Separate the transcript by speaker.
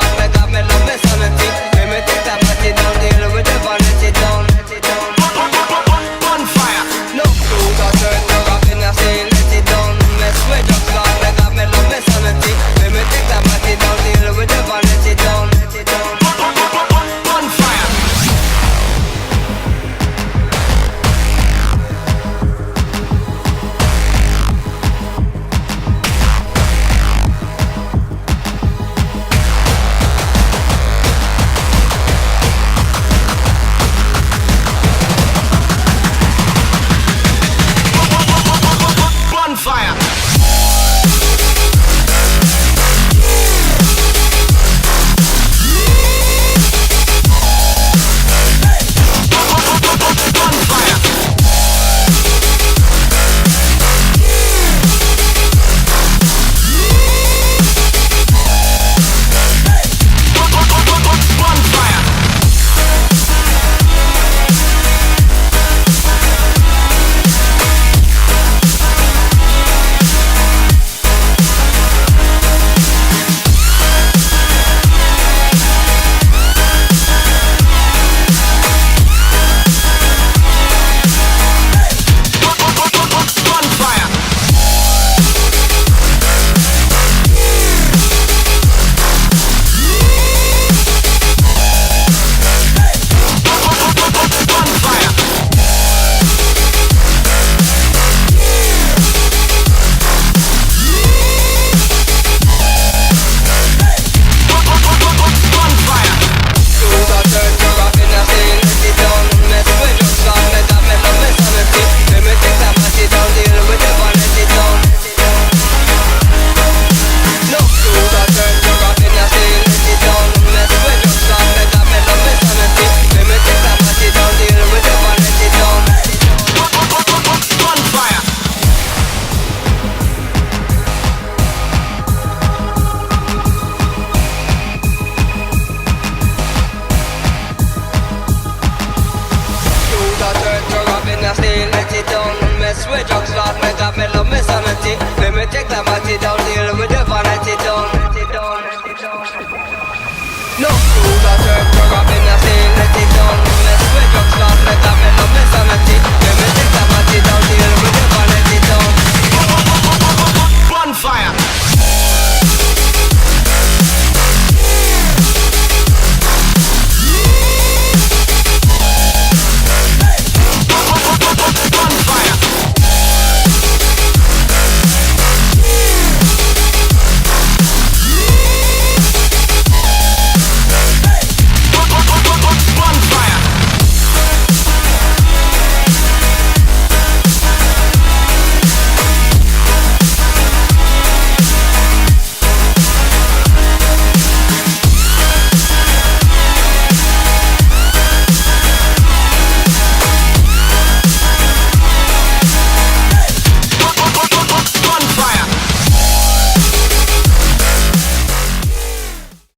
Speaker 1: slot, make up me love me sanity. Let me take that body down, deal with the vanity down. Bonfire. No clues or turn to rock in a scene, let it down. Mess with your slot, make up me love me sanity. Let me take that body down, deal with the vanity down. Bonfire. Bonfire. With drugs, Lord, make up me love me sanity. Let me take that body down, deal with the vanity down. No.